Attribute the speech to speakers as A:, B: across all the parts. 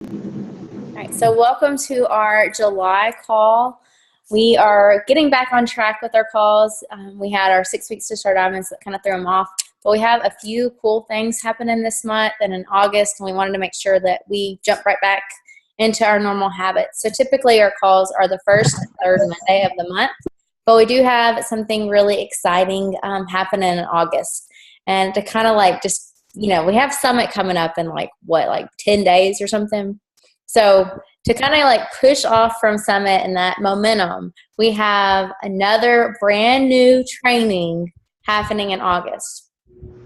A: All right, so welcome to our July call. We are getting back on track with our calls. We had our 6 weeks to start diamonds that kind of threw them off, but we have a few cool things happening this month and in August, and we wanted to make sure that we jump right back into our normal habits. So typically our calls are the first and third Monday of the month, but we do have something really exciting happening in August. And to kind of like just, we have Summit coming up in like 10 days or something. So to kind of like push off from Summit and that momentum, we have another brand new training happening in August.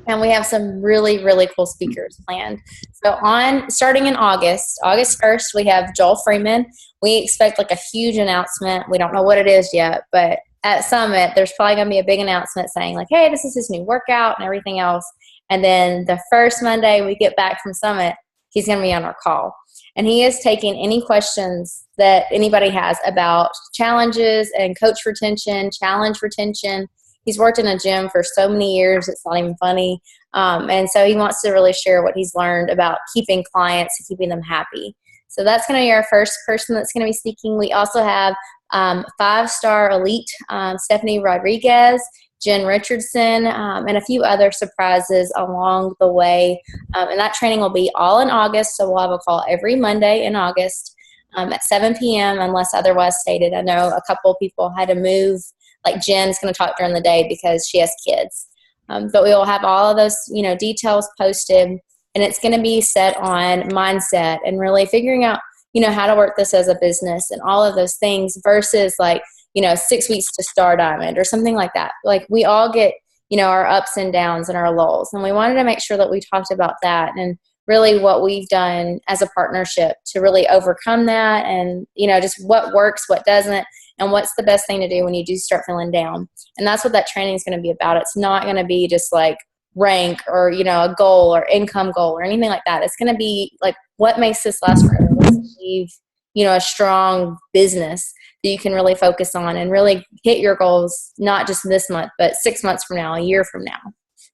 A: And we have some really, really cool speakers planned. So on starting in August 1st, we have Joel Freeman. We expect like a huge announcement. We don't know what it is yet, but at Summit, there's probably going to be a big announcement saying like, hey, this is his new workout and everything else. And then the first Monday we get back from Summit, he's going to be on our call. And he is taking any questions that anybody has about challenges and coach retention, challenge retention. He's worked in a gym for so many years, it's not even funny. And so he wants to really share what he's learned about keeping clients and keeping them happy. So that's going to be our first person that's going to be speaking. We also have 5-star elite Stephanie Rodriguez, Jen Richardson, and a few other surprises along the way. And that training will be all in August, so we'll have a call every Monday in August at 7 p.m. unless otherwise stated. I know a couple people had to move, like Jen's going to talk during the day because she has kids. But we will have all of those, details posted, and it's going to be set on mindset and really figuring out, how to work this as a business and all of those things versus like, 6 weeks to Star Diamond or something like that. Like we all get, our ups and downs and our lulls. And we wanted to make sure that we talked about that and really what we've done as a partnership to really overcome that and, just what works, what doesn't, and what's the best thing to do when you do start feeling down. And that's what that training is going to be about. It's not going to be just like rank or, a goal or income goal or anything like that. It's going to be like what makes this last forever. Let's achieve, a strong business that you can really focus on and really hit your goals, not just this month, but 6 months from now, a year from now.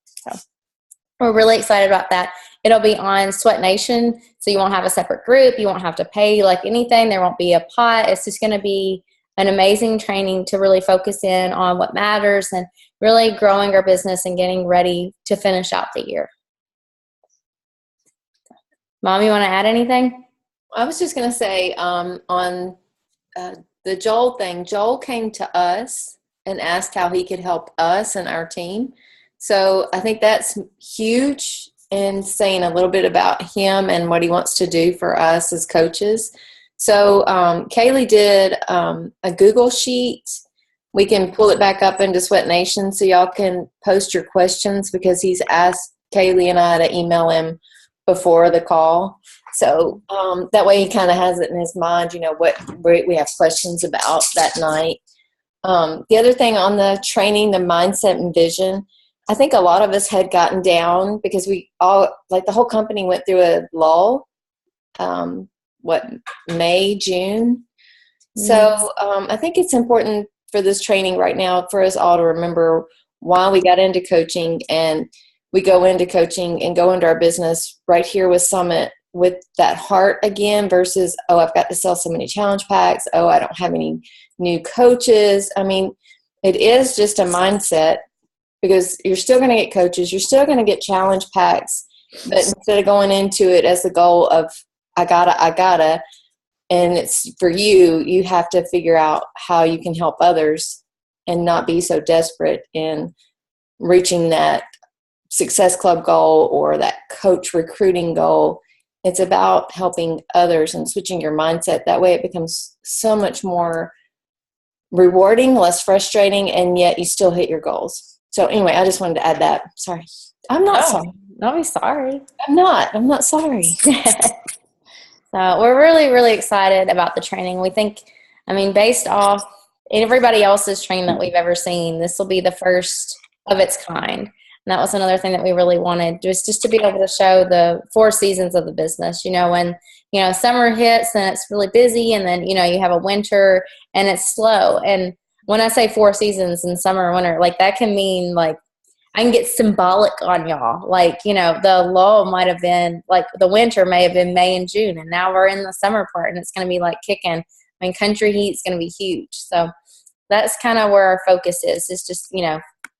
A: So we're really excited about that. It'll be on Sweat Nation, so you won't have a separate group. You won't have to pay like anything. There won't be a pot. It's just going to be an amazing training to really focus in on what matters and really growing our business and getting ready to finish out the year. Mom, you want to add anything?
B: I was just going to say on the Joel thing, Joel came to us and asked how he could help us and our team. So I think that's huge in saying a little bit about him and what he wants to do for us as coaches. So Kaylee did a Google sheet. We can pull it back up into Sweat Nation so y'all can post your questions because he's asked Kaylee and I to email him before the call. So that way he kind of has it in his mind, what we have questions about that night. The other thing on the training, the mindset and vision, I think a lot of us had gotten down because we all, like the whole company went through a lull, May, June. So I think it's important for this training right now for us all to remember why we got into coaching, and we go into coaching and go into our business right here with Summit with that heart again versus, oh, I've got to sell so many challenge packs. Oh, I don't have any new coaches. I mean, it is just a mindset because you're still going to get coaches. You're still going to get challenge packs. But instead of going into it as the goal of, I gotta, and it's for you, you have to figure out how you can help others and not be so desperate in reaching that Success Club goal or that coach recruiting goal. It's about helping others and switching your mindset. That way it becomes so much more rewarding, less frustrating, and yet you still hit your goals. So anyway, I just wanted to add that. Sorry. I'm not sorry.
A: Don't be sorry.
B: I'm not sorry.
A: So we're really, really excited about the training. We think, based off everybody else's training that we've ever seen, this will be the first of its kind. And that was another thing that we really wanted, just to be able to show the 4 seasons of the business. When, summer hits and it's really busy, and then, you have a winter and it's slow. And when I say 4 seasons in summer or winter, like that can mean like I can get symbolic on y'all. Like, the lull might have been like the winter may have been May and June, and now we're in the summer part and it's going to be like kicking. I mean, country heat's going to be huge. So that's kind of where our focus is just,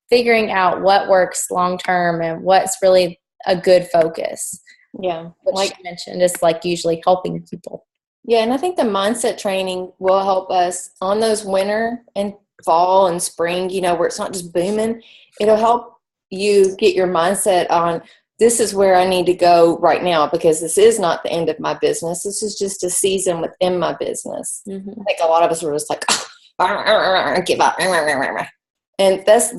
A: figuring out what works long term and what's really a good focus.
B: Yeah.
A: Which
B: Like
A: you mentioned, is like usually helping people.
B: Yeah, and I think the mindset training will help us on those winter and fall and spring, where it's not just booming. It'll help you get your mindset on, this is where I need to go right now, because this is not the end of my business. This is just a season within my business.
A: Mm-hmm.
B: I think a lot of us were just like, give up. And that's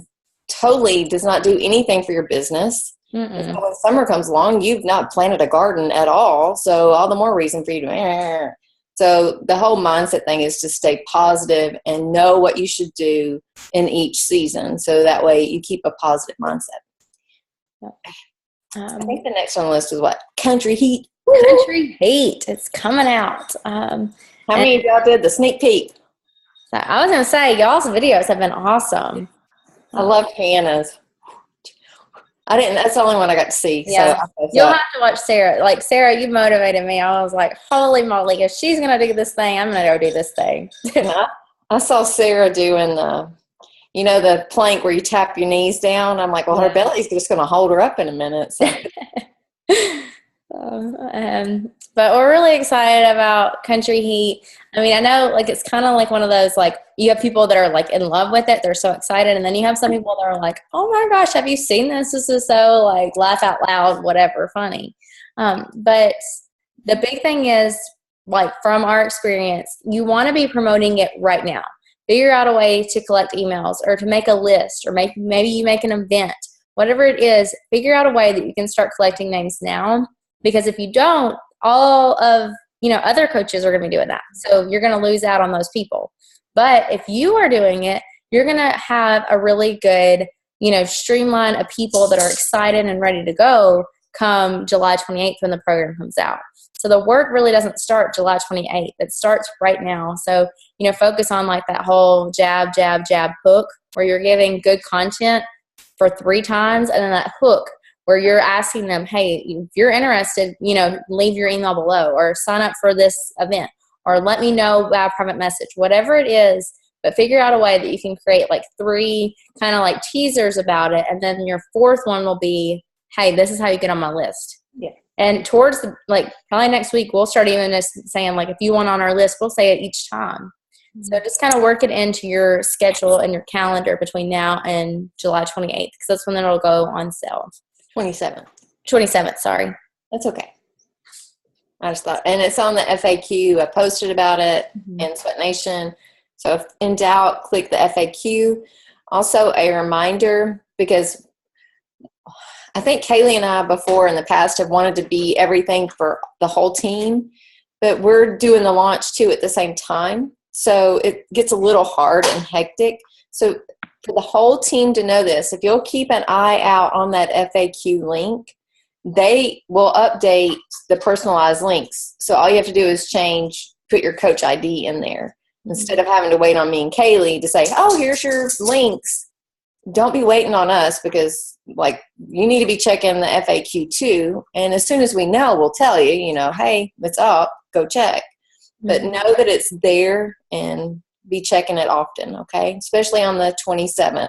B: totally does not do anything for your business. And so when summer comes along, you've not planted a garden at all. So all the more reason for you to. So the whole mindset thing is to stay positive and know what you should do in each season. So that way you keep a positive mindset.
A: Yep.
B: I think the next on the list is what? Country Heat.
A: Country Heat. It's coming out.
B: How many of y'all did the sneak peek?
A: So I was going to say, y'all's videos have been awesome.
B: I loved Hannah's. I didn't. That's the only one I got to see.
A: Yeah.
B: So
A: You'll have to watch Sarah. Like, Sarah, you motivated me. I was like, holy moly, if she's going to do this thing, I'm going to go do this thing.
B: I saw Sarah doing the plank where you tap your knees down. I'm like, well, her belly's just going to hold her up in a minute. So.
A: But we're really excited about Country Heat. I mean, I know like it's kind of like one of those, like, you have people that are like in love with it. They're so excited. And then you have some people that are like, oh my gosh, have you seen this? This is so like laugh out loud, whatever, funny. But the big thing is, like, from our experience, you want to be promoting it right now. Figure out a way to collect emails or to make a list, or maybe you make an event. Whatever it is, figure out a way that you can start collecting names now. Because if you don't, all of other coaches are going to be doing that. So you're going to lose out on those people. But if you are doing it, you're going to have a really good, streamline of people that are excited and ready to go come July 28th when the program comes out. So the work really doesn't start July 28th. It starts right now. So, focus on like that whole jab, jab, jab hook, where you're giving good content for 3 times, and then that hook where you're asking them, hey, if you're interested, leave your email below, or sign up for this event, or let me know by a private message, whatever it is. But figure out a way that you can create like 3 kind of like teasers about it. And then your 4th one will be, hey, this is how you get on my list.
B: Yeah.
A: And towards probably next week, we'll start even just saying, like, if you want on our list, we'll say it each time. Mm-hmm. So just kind of work it into your schedule and your calendar between now and July 28th, because that's when it'll go on sale. 27th, sorry.
B: That's okay. I just thought, and it's on the FAQ. I posted about it in Sweat Nation. So if in doubt, click the FAQ. Also a reminder, because I think Kaylee and I before in the past have wanted to be everything for the whole team, but we're doing the launch too at the same time. So it gets a little hard and hectic. So for the whole team to know this, if you'll keep an eye out on that FAQ link, they will update the personalized links. So all you have to do is put your coach ID in there. Instead of having to wait on me and Kaylee to say, oh, here's your links. Don't be waiting on us, because you need to be checking the FAQ too. And as soon as we know, we'll tell you, hey, it's up, go check. But know that it's there and be checking it often, okay? Especially on the 27th,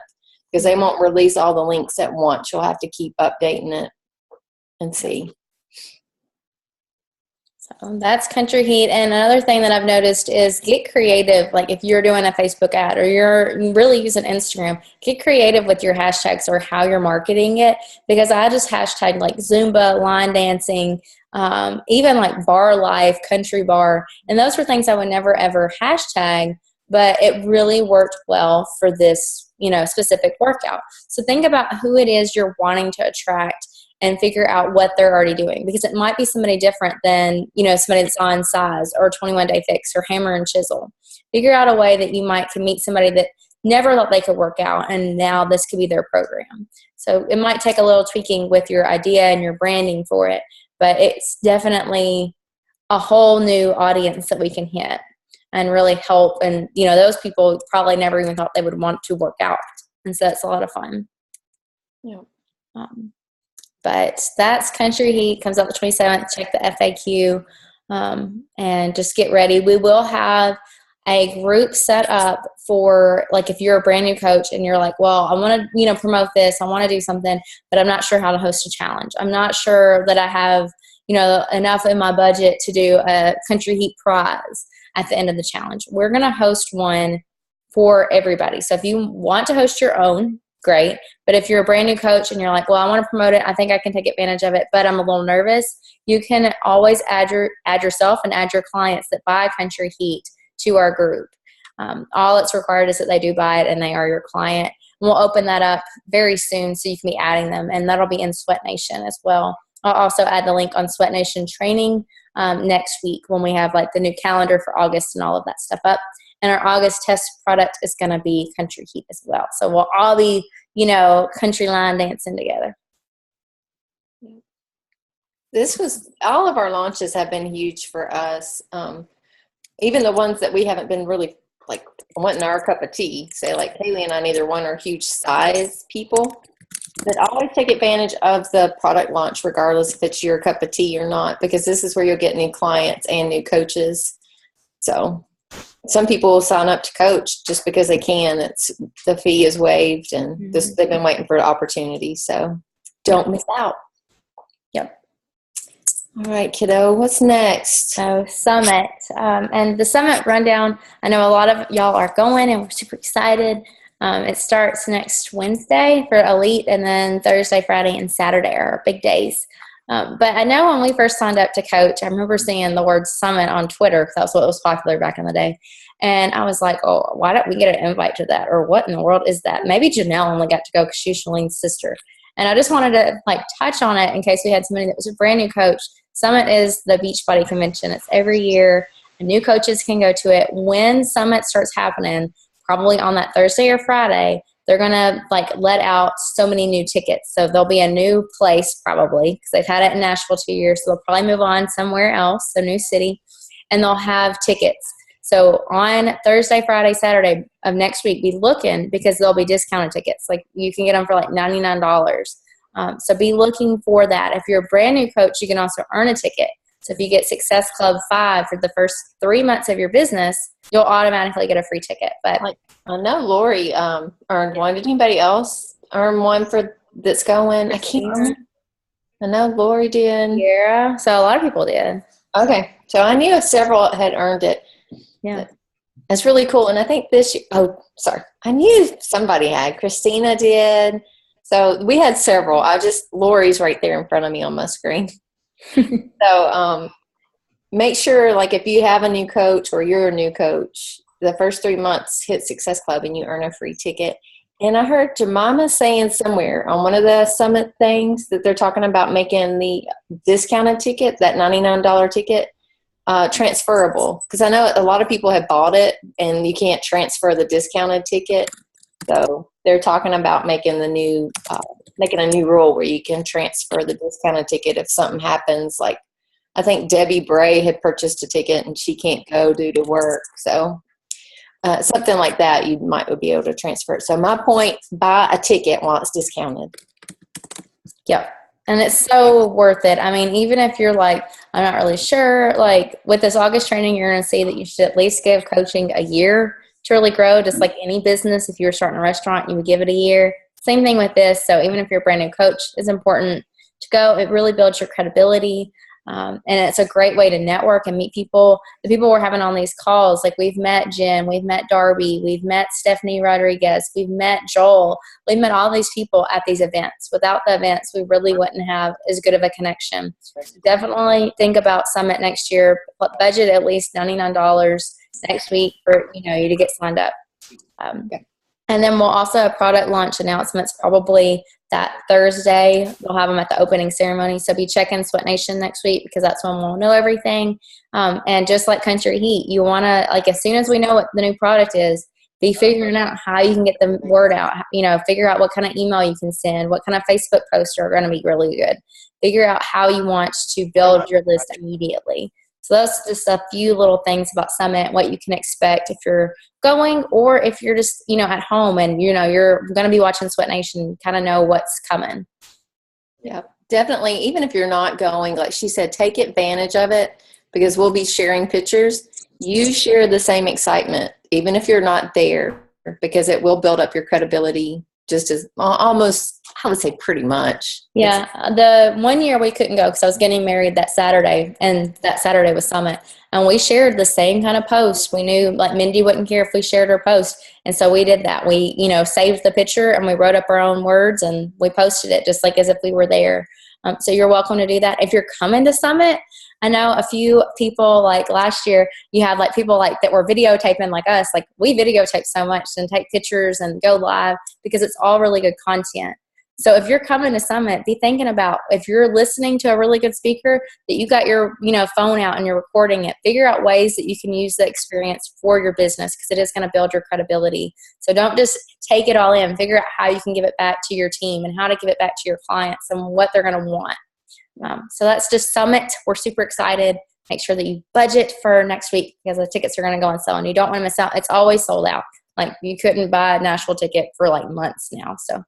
B: because they won't release all the links at once. You'll have to keep updating it and see.
A: So that's Country Heat. And another thing that I've noticed is get creative. Like if you're doing a Facebook ad or you're really using Instagram, get creative with your hashtags or how you're marketing it. Because I just hashtag like Zumba, line dancing, even like bar life, country bar. And those were things I would never ever hashtag, but it really worked well for this, specific workout. So think about who it is you're wanting to attract and figure out what they're already doing, because it might be somebody different than, somebody that's on Size or 21 Day Fix or Hammer and Chisel. Figure out a way that you can meet somebody that never thought they could work out, and now this could be their program. So it might take a little tweaking with your idea and your branding for it, but it's definitely a whole new audience that we can hit and really help. And, those people probably never even thought they would want to work out. And so that's a lot of fun.
B: Yeah.
A: But that's Country Heat, comes out the 27th. Check the FAQ and just get ready. We will have a group set up for, like, if you're a brand new coach and you're like, well, I want to, promote this, I want to do something, but I'm not sure how to host a challenge. I'm not sure that I have, enough in my budget to do a Country Heat prize at the end of the challenge. We're going to host one for everybody. So if you want to host your own, great. But if you're a brand new coach and you're like, well, I want to promote it, I think I can take advantage of it, but I'm a little nervous, you can always add yourself and add your clients that buy Country Heat to our group. All that's required is that they do buy it and they are your client. And we'll open that up very soon so you can be adding them, and that'll be in Sweat Nation as well. I'll also add the link on Sweat Nation training next week when we have, like, the new calendar for August and all of that stuff up. And our August test product is going to be Country Heat as well. So we'll all be, country line dancing together.
B: All of our launches have been huge for us. Even the ones that we haven't been really, like, wanting our cup of tea. Say, like, Haley and I, neither one are huge size people. But always take advantage of the product launch, regardless if it's your cup of tea or not, because this is where you'll get new clients and new coaches. So some people will sign up to coach just because they can. The fee is waived, and they've been waiting for the opportunity. So don't miss out.
A: Yep.
B: All right, kiddo, what's next?
A: So Summit. And the Summit rundown, I know a lot of y'all are going, and we're super excited. It starts next Wednesday for Elite, and then Thursday, Friday, and Saturday are our big days. But I know when we first signed up to coach, I remember seeing the word Summit on Twitter, because that was what was popular back in the day. And I was like, oh, why don't we get an invite to that? Or what in the world is that? Maybe Janelle only got to go because she's Shalene's sister. And I just wanted to, like, touch on it in case we had somebody that was a brand new coach. Summit is the Beachbody convention. It's every year. New coaches can go to it. When Summit starts happening, probably on that Thursday or Friday, they're going to, like, let out so many new tickets. So there'll be a new place probably, because they've had it in Nashville 2 years. So they'll probably move on somewhere else, a new city, and they'll have tickets. So on Thursday, Friday, Saturday of next week, be looking, because there'll be discounted tickets. Like, you can get them for like $99. So be looking for that. If you're a brand new coach, you can also earn a ticket. So if you get Success Club 5 for the first 3 months of your business, you'll automatically get a free ticket. But
B: like, I know Lori earned one. Did anybody else earn one that's going? I can't remember. I know Lori did.
A: Yeah, so a lot of people did.
B: Okay, so I knew several had earned it.
A: Yeah,
B: that's really cool. And I think this year, I knew somebody had. Christina did. So we had several. Lori's right there in front of me on my screen. So make sure, like, if you have a new coach or you're a new coach, the first 3 months hit Success Club and you earn a free ticket. And I heard Jemima saying somewhere on one of the Summit things that they're talking about making the discounted ticket, that $99 ticket, transferable. Because I know a lot of people have bought it and you can't transfer the discounted ticket. So they're talking about making a new rule where you can transfer the discounted ticket if something happens. Like, I think Debbie Bray had purchased a ticket and she can't go due to work. So something like that, you might be able to transfer it. So my point, buy a ticket while it's discounted.
A: Yep. And it's so worth it. I mean, even if you're like, I'm not really sure, like, with this August training, you're going to see that you should at least give coaching a year to really grow. Just like any business, if you were starting a restaurant, you would give it a year. Same thing with this. So even if you're a brand new coach, it's important to go. It really builds your credibility. And it's a great way to network and meet people. The people we're having on these calls, like, we've met Jen, we've met Darby, we've met Stephanie Rodriguez, we've met Joel, we've met all these people at these events. Without the events, we really wouldn't have as good of a connection. So definitely think about Summit next year. Budget at least $99 next week for you to get signed up. And then we'll also have product launch announcements probably that Thursday. We'll have them at the opening ceremony. So be checking Sweat Nation next week, because that's when we'll know everything. And just like Country Heat, you want to, like, as soon as we know what the new product is, be figuring out how you can get the word out. Figure out what kind of email you can send, what kind of Facebook posts are going to be really good. Figure out how you want to build your list immediately. So that's just a few little things about Summit, what you can expect if you're going, or if you're just, at home and, you're going to be watching Sweat Nation, kind of know what's coming.
B: Yeah, definitely. Even if you're not going, like she said, take advantage of it, because we'll be sharing pictures. You share the same excitement, even if you're not there, because it will build up your credibility just as almost, I would say, pretty much.
A: Yeah. The one year we couldn't go because I was getting married that Saturday, and that Saturday was Summit. And we shared the same kind of post. We knew like Mindy wouldn't care if we shared her post. And so we did that. We, saved the picture and we wrote up our own words and we posted it just like as if we were there. So you're welcome to do that. If you're coming to Summit, I know a few people, like last year, you had like people like that were videotaping like us. Like we videotape so much and take pictures and go live because it's all really good content. So if you're coming to Summit, be thinking about, if you're listening to a really good speaker, that you got your phone out and you're recording it. Figure out ways that you can use the experience for your business, because it is going to build your credibility. So don't just take it all in. Figure out how you can give it back to your team and how to give it back to your clients and what they're going to want. So that's just Summit. We're super excited. Make sure that you budget for next week, because the tickets are going to go on sale and you don't want to miss out. It's always sold out. Like you couldn't buy a Nashville ticket for like months now. So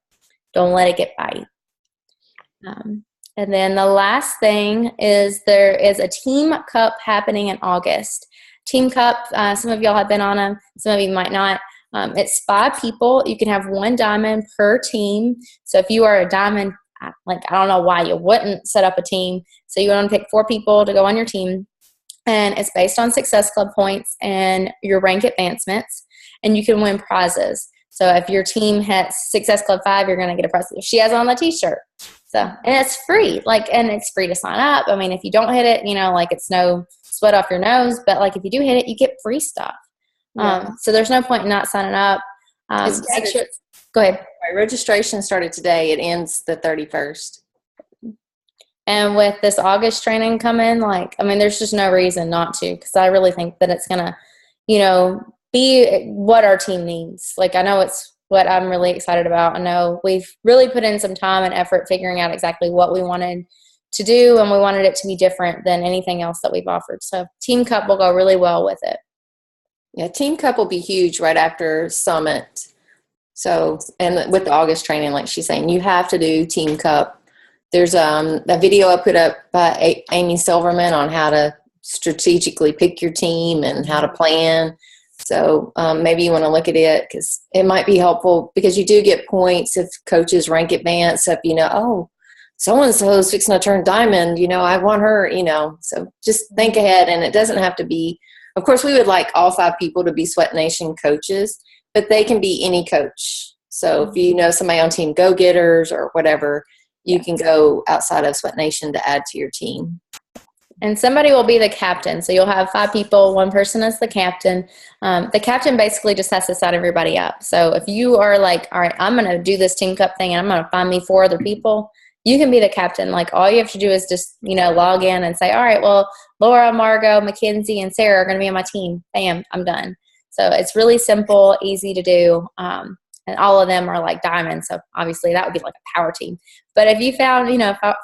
A: don't let it get by you. And then the last thing is there is a Team Cup happening in August. Team Cup, some of y'all have been on them. Some of you might not. It's 5 people. You can have 1 diamond per team. So if you are a diamond, like I don't know why you wouldn't set up a team. So you want to pick 4 people to go on your team. And it's based on Success Club points and your rank advancements. And you can win prizes. So if your team hits Success Club 5, you're going to get a prize. She has on the t-shirt. So, and it's free. And it's free to sign up. I mean, if you don't hit it, it's no sweat off your nose. But if you do hit it, you get free stuff. Yeah. So there's no point in not signing up. Make sure. Go ahead.
B: Registration started today. It ends the 31st.
A: And with this August training coming, there's just no reason not to, because I really think that it's going to, be what our team needs. I know it's what I'm really excited about. I know we've really put in some time and effort figuring out exactly what we wanted to do, and we wanted it to be different than anything else that we've offered. So Team Cup will go really well with it.
B: Yeah, Team Cup will be huge right after Summit. So, and with the August training, like she's saying, you have to do Team Cup. There's a video I put up by Amy Silverman on how to strategically pick your team and how to plan. So maybe you want to look at it, because it might be helpful, because you do get points if coaches rank advance up, oh, so-and-so is fixing to turn diamond, I want her, so just think ahead. And it doesn't have to be, of course, we would like all 5 people to be Sweat Nation coaches, but they can be any coach. So if you know somebody on Team Go Getters or whatever, you can go outside of Sweat Nation to add to your team.
A: And somebody will be the captain. So you'll have 5 people. 1 person is the captain. The captain basically just has to sign everybody up. So if you are like, all right, I'm going to do this Team Cup thing and I'm going to find me 4 other people, you can be the captain. All you have to do is just, log in and say, all right, well, Laura, Margot, Mackenzie, and Sarah are going to be on my team. Bam, I'm done. So it's really simple, easy to do. And all of them are diamonds. So obviously that would be a power team. But if you found,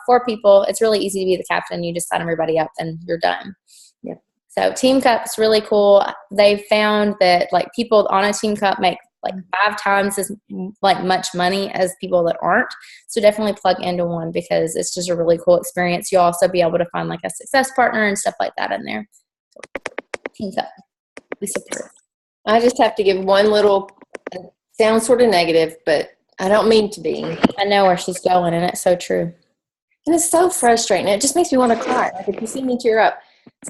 A: 4 people, it's really easy to be the captain. You just sign everybody up and you're done.
B: Yeah.
A: So Team Cup is really cool. They found that people on a Team Cup make 5 times as much money as people that aren't. So definitely plug into one, because it's just a really cool experience. You'll also be able to find a success partner and stuff like that in there. So, Team Cup, we support.
B: I just have to give one little, sounds sort of negative, but I don't mean to be.
A: I know where she's going, and it's so true.
B: And it's so frustrating. It just makes me want to cry. If you see me tear up.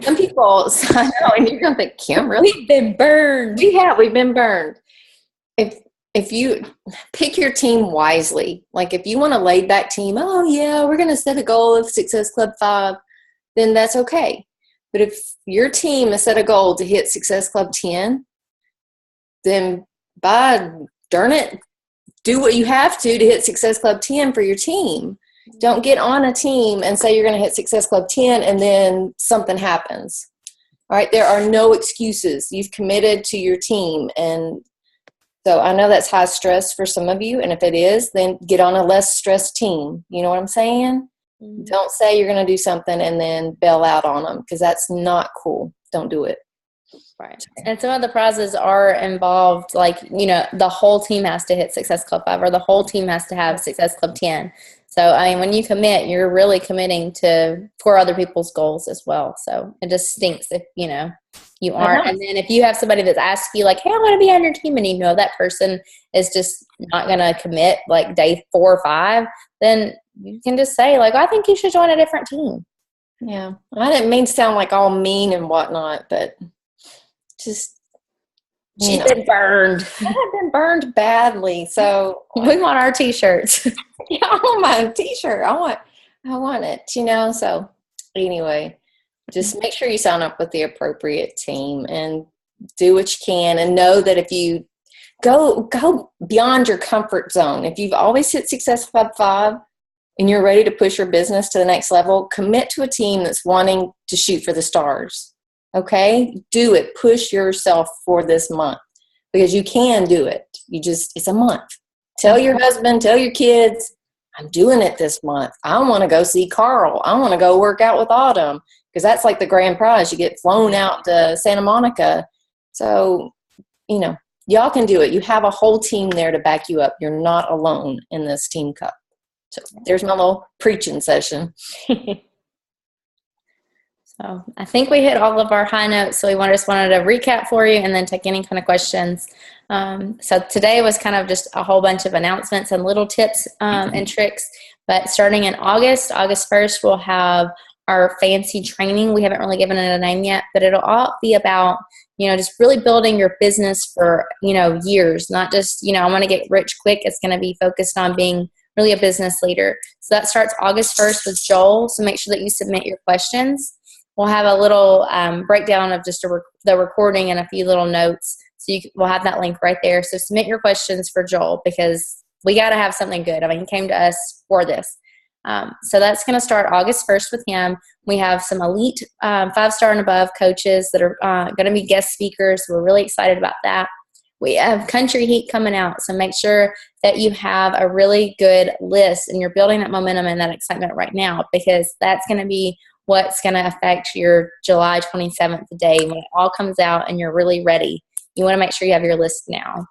B: Some people, I know, and you're going to think, Kim, really?
A: We've been burned.
B: We've been burned. If you pick your team wisely, if you want a laid back team, oh yeah, we're going to set a goal of Success Club 5, then that's okay. But if your team has set a goal to hit Success Club 10, then by darn it, do what you have to hit Success Club 10 for your team. Don't get on a team and say you're going to hit Success Club 10 and then something happens. All right, there are no excuses. You've committed to your team. And so I know that's high stress for some of you. And if it is, then get on a less stressed team. You know what I'm saying? Don't say you're going to do something and then bail out on them, because that's not cool. Don't do it.
A: Right. And some of the prizes are involved, like, the whole team has to hit Success Club 5 or the whole team has to have Success Club 10. So, I mean, when you commit, you're really committing for other people's goals as well. So it just stinks if, you aren't. And then if you have somebody that's asked you like, hey, I want to be on your team, and that person is just not going to commit like day 4 or 5, then you can just say like, I think you should join a different team.
B: Yeah. I didn't mean to sound like all mean and whatnot, but just,
A: she's been burned.
B: I've been burned badly. So
A: we want our t-shirts.
B: Yeah, I want my t-shirt. I want it, So anyway, just make sure you sign up with the appropriate team and do what you can, and know that if you go beyond your comfort zone, if you've always hit Success Club 5 and you're ready to push your business to the next level, commit to a team that's wanting to shoot for the stars. Okay? Do it. Push yourself for this month, because you can do it. It's a month. Tell your husband, tell your kids, I'm doing it this month. I want to go see Carl. I want to go work out with Autumn, because that's like the grand prize. You get flown out to Santa Monica. So, y'all can do it. You have a whole team there to back you up. You're not alone in this Team Cup. So there's my little preaching session.
A: So I think we hit all of our high notes. So we just wanted to recap for you and then take any kind of questions. So today was kind of just a whole bunch of announcements and little tips and tricks. But starting in August 1st, we'll have our fancy training. We haven't really given it a name yet, but it'll all be about, just really building your business for, years, not just, I want to get rich quick. It's going to be focused on being really a business leader. So that starts August 1st with Joel. So make sure that you submit your questions. We'll have a little breakdown of just the recording and a few little notes. So we'll have that link right there. So submit your questions for Joel, because we got to have something good. I mean, he came to us for this. So that's going to start August 1st with him. We have some elite 5-star and above coaches that are going to be guest speakers. We're really excited about that. We have Country Heat coming out. So make sure that you have a really good list and you're building that momentum and that excitement right now, because that's going to be what's going to affect your July 27th day when it all comes out and you're really ready. You want to make sure you have your list now.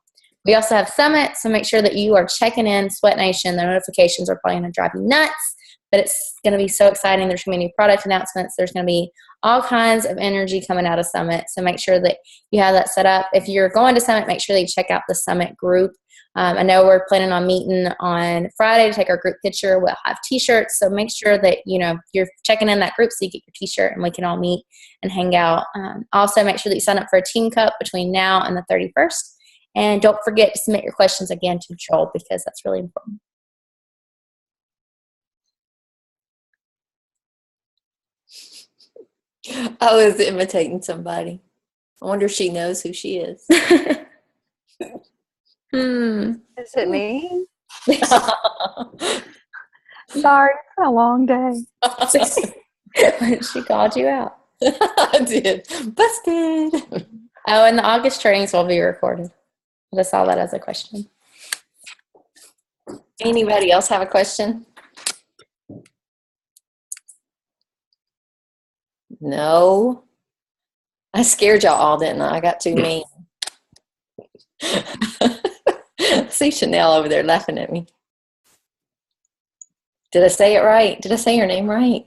A: We also have Summit, so make sure that you are checking in Sweat Nation. The notifications are probably going to drive you nuts, but it's going to be so exciting. There's going to be new product announcements. There's going to be all kinds of energy coming out of Summit, so make sure that you have that set up. If you're going to Summit, make sure that you check out the Summit group. I know we're planning on meeting on Friday to take our group picture. We'll have t-shirts, so make sure that you're checking in that group so you get your t-shirt and we can all meet and hang out. Also, make sure that you sign up for a Team Cup between now and the 31st. And don't forget to submit your questions again to Joel, because that's really important.
B: I was imitating somebody. I wonder if she knows who she is.
C: Is it me? Sorry, it's been a long day.
A: She called you out.
B: I did. Busted.
A: Oh, and the August trainings will be recorded. I just saw that as a question.
B: Anybody else have a question? No. I scared y'all all, didn't I? I got too mean. See Chanel over there laughing at me. Did I say it right? Did I say your name right?